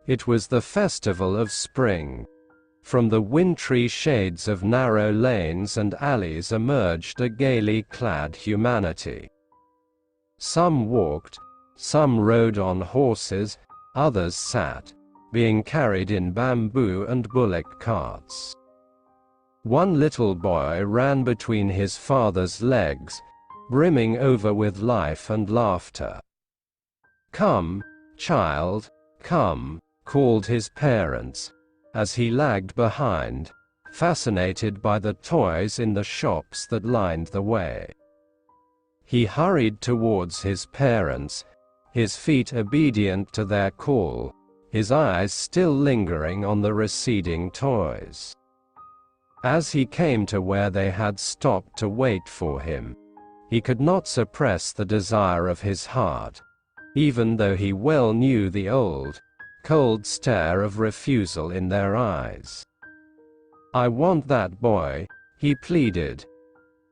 It was the festival of spring. From the wintry shades of narrow lanes and alleys emerged a gaily clad humanity. Some walked, some rode on horses, others sat, being carried in bamboo and bullock carts. One little boy ran between his father's legs, brimming over with life and laughter. "Come, child, come," called his parents, as he lagged behind, fascinated by the toys in the shops that lined the way. He hurried towards his parents, his feet obedient to their call, his eyes still lingering on the receding toys. As he came to where they had stopped to wait for him, he could not suppress the desire of his heart, even though he well knew the old, cold stare of refusal in their eyes. "I want that boy," he pleaded.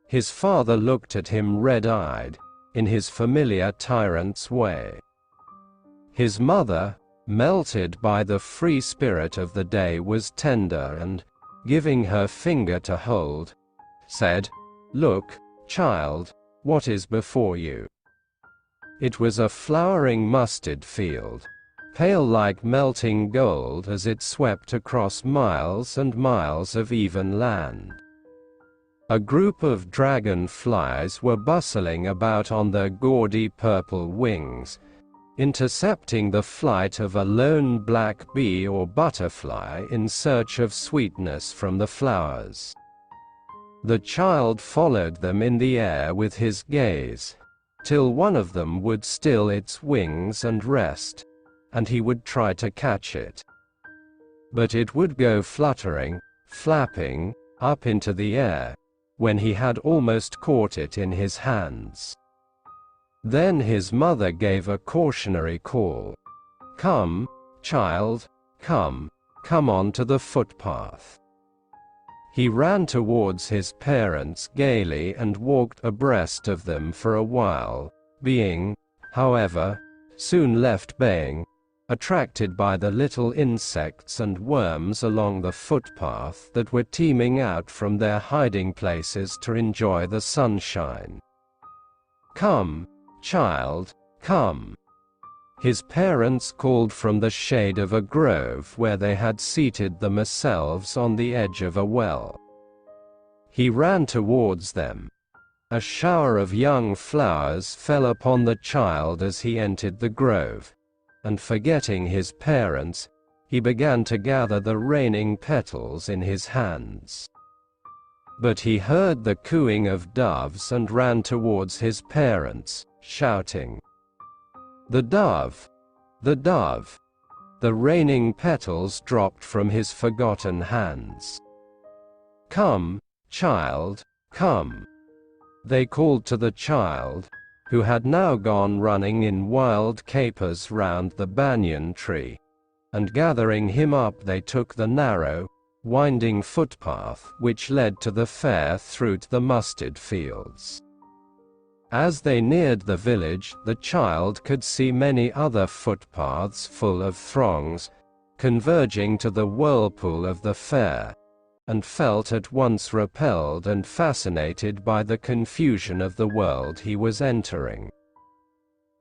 His father looked at him red-eyed, in his familiar tyrant's way. His mother, melted by the free spirit of the day, was tender and, giving her finger to hold, said, "Look, child, what is before you?" It was a flowering mustard field, pale like melting gold as it swept across miles and miles of even land. A group of dragonflies were bustling about on their gaudy purple wings, intercepting the flight of a lone black bee or butterfly in search of sweetness from the flowers. The child followed them in the air with his gaze, till one of them would still its wings and rest, and he would try to catch it. But it would go fluttering, flapping, up into the air, when he had almost caught it in his hands. Then his mother gave a cautionary call. "Come, child, come on to the footpath." He ran towards his parents gaily and walked abreast of them for a while, being, however, soon left baying, attracted by the little insects and worms along the footpath that were teeming out from their hiding places to enjoy the sunshine. "Come, child, come." His parents called from the shade of a grove where they had seated themselves on the edge of a well. He ran towards them. A shower of young flowers fell upon the child as he entered the grove, and forgetting his parents, he began to gather the raining petals in his hands. But he heard the cooing of doves and ran towards his parents, shouting, "The dove! The dove!" The raining petals dropped from his forgotten hands. "Come, child, come." They called to the child, who had now gone running in wild capers round the banyan tree, and gathering him up they took the narrow, winding footpath which led to the fair through to the mustard fields. As they neared the village, the child could see many other footpaths full of throngs, converging to the whirlpool of the fair, and felt at once repelled and fascinated by the confusion of the world he was entering.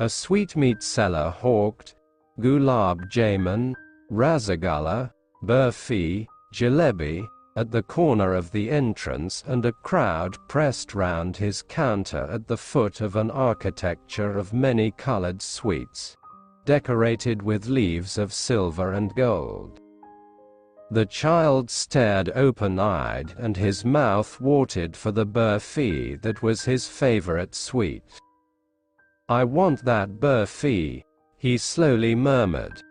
A sweetmeat seller hawked gulab jamun, rasgulla, burfi, jalebi, at the corner of the entrance, and a crowd pressed round his counter at the foot of an architecture of many-colored sweets, decorated with leaves of silver and gold. The child stared open-eyed, and his mouth watered for the burfi that was his favorite sweet. "I want that burfi," he slowly murmured.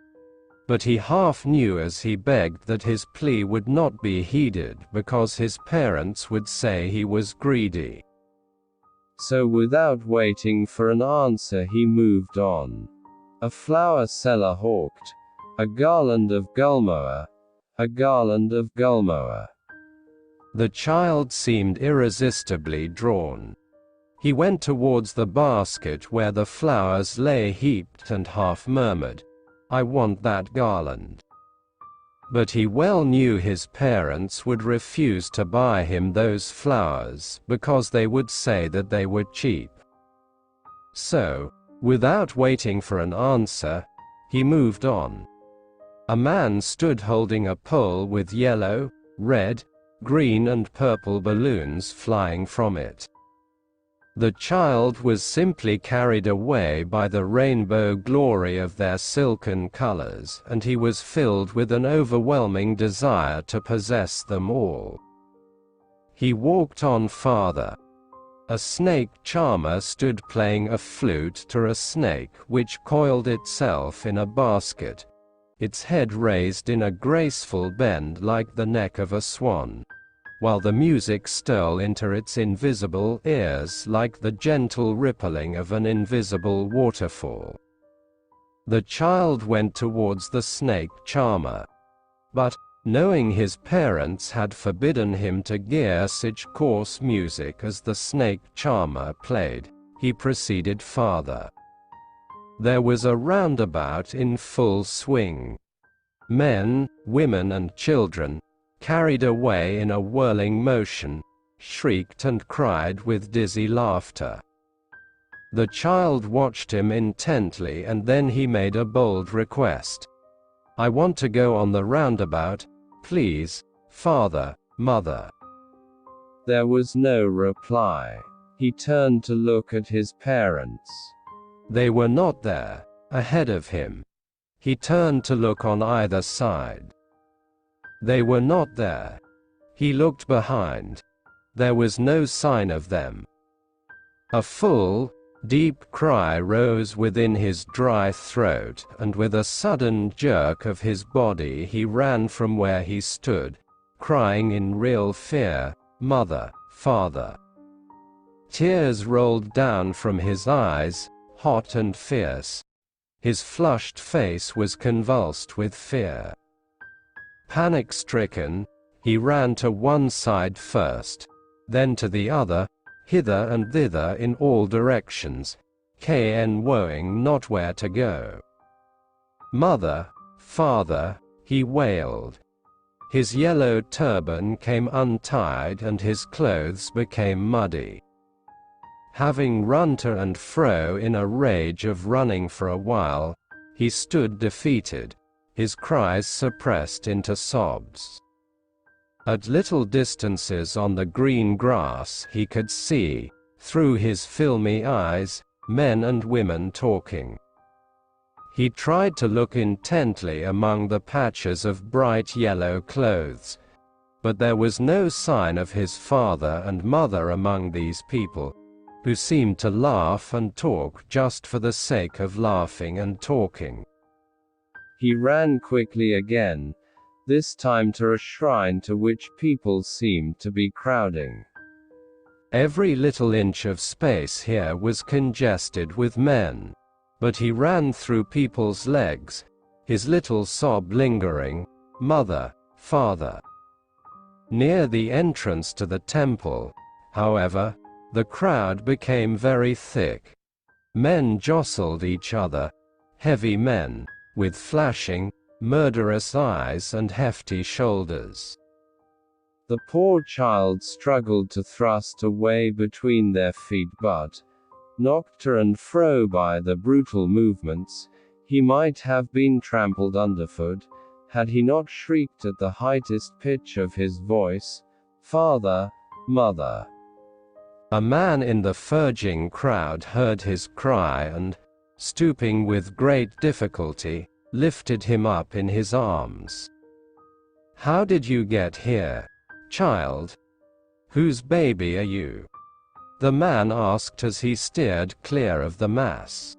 But he half knew as he begged that his plea would not be heeded because his parents would say he was greedy. So without waiting for an answer he moved on. A flower seller hawked, "A garland of gulmoa, a garland of gulmoa." The child seemed irresistibly drawn. He went towards the basket where the flowers lay heaped and half murmured, I want that garland." But he well knew his parents would refuse to buy him those flowers because they would say that they were cheap. So, without waiting for an answer, he moved on. A man stood holding a pole with yellow, red, green and purple balloons flying from it. The child was simply carried away by the rainbow glory of their silken colors, and he was filled with an overwhelming desire to possess them all. He walked on farther. A snake charmer stood playing a flute to a snake which coiled itself in a basket, its head raised in a graceful bend like the neck of a swan, while the music stole into its invisible ears like the gentle rippling of an invisible waterfall. The child went towards the snake charmer. But, knowing his parents had forbidden him to hear such coarse music as the snake charmer played, he proceeded farther. There was a roundabout in full swing. Men, women and children, carried away in a whirling motion, shrieked and cried with dizzy laughter. The child watched him intently and then he made a bold request. "I want to go on the roundabout, please, father, mother." There was no reply. He turned to look at his parents. They were not there, ahead of him. He turned to look on either side. They were not there. He looked behind. There was no sign of them. A full, deep cry rose within his dry throat, and with a sudden jerk of his body he ran from where he stood, crying in real fear, "Mother, father." Tears rolled down from his eyes, hot and fierce. His flushed face was convulsed with fear. Panic-stricken, he ran to one side first, then to the other, hither and thither in all directions, knowing not where to go. "Mother, father," he wailed. His yellow turban came untied and his clothes became muddy. Having run to and fro in a rage of running for a while, he stood defeated, his cries suppressed into sobs. At little distances on the green grass he could see, through his filmy eyes, men and women talking. He tried to look intently among the patches of bright yellow clothes, but there was no sign of his father and mother among these people, who seemed to laugh and talk just for the sake of laughing and talking. He ran quickly again, this time to a shrine to which people seemed to be crowding. Every little inch of space here was congested with men, but he ran through people's legs, his little sob lingering, "Mother, father." Near the entrance to the temple, however, the crowd became very thick. Men jostled each other, heavy men, with flashing, murderous eyes and hefty shoulders. The poor child struggled to thrust a way between their feet but, knocked to and fro by the brutal movements, he might have been trampled underfoot, had he not shrieked at the highest pitch of his voice, "Father, mother." A man in the verging crowd heard his cry and, stooping with great difficulty, lifted him up in his arms. "How did you get here, child? Whose baby are you?" the man asked as he steered clear of the mass.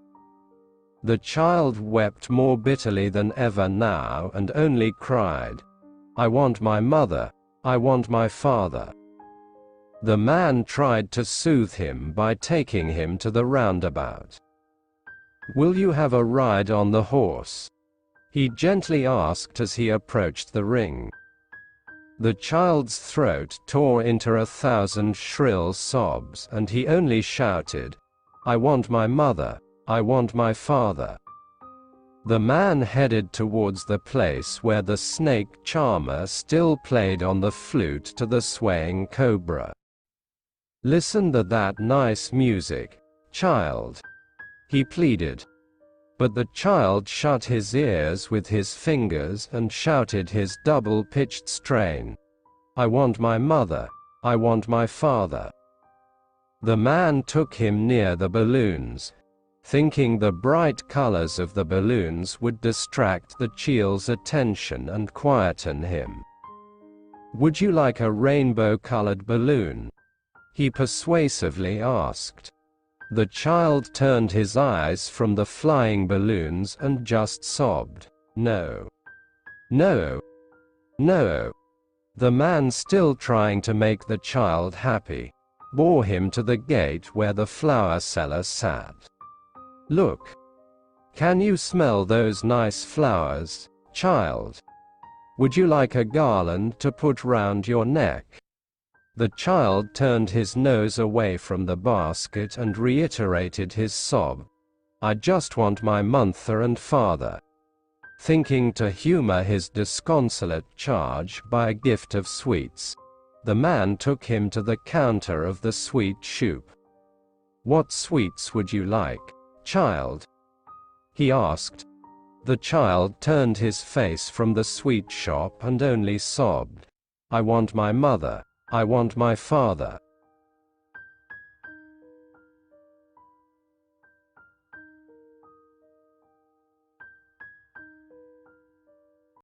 The child wept more bitterly than ever now and only cried, "I want my mother, I want my father." The man tried to soothe him by taking him to the roundabout. "Will you have a ride on the horse?" he gently asked as he approached the ring. The child's throat tore into 1,000 shrill sobs and he only shouted, "I want my mother, I want my father." The man headed towards the place where the snake charmer still played on the flute to the swaying cobra. "Listen to that nice music, child," he pleaded. But the child shut his ears with his fingers and shouted his double-pitched strain, "I want my mother, I want my father." The man took him near the balloons, thinking the bright colors of the balloons would distract the child's attention and quieten him. "Would you like a rainbow-colored balloon?" he persuasively asked. The child turned his eyes from the flying balloons and just sobbed, "No. No. No." The man, still trying to make the child happy, bore him to the gate where the flower seller sat. "Look. Can you smell those nice flowers, child? Would you like a garland to put round your neck?" The child turned his nose away from the basket and reiterated his sob, "I just want my mother and father," thinking to humor his disconsolate charge by a gift of sweets. The man took him to the counter of the sweet shop. "What sweets would you like, child?" he asked. The child turned his face from the sweet shop and only sobbed, "I want my mother, I want my father."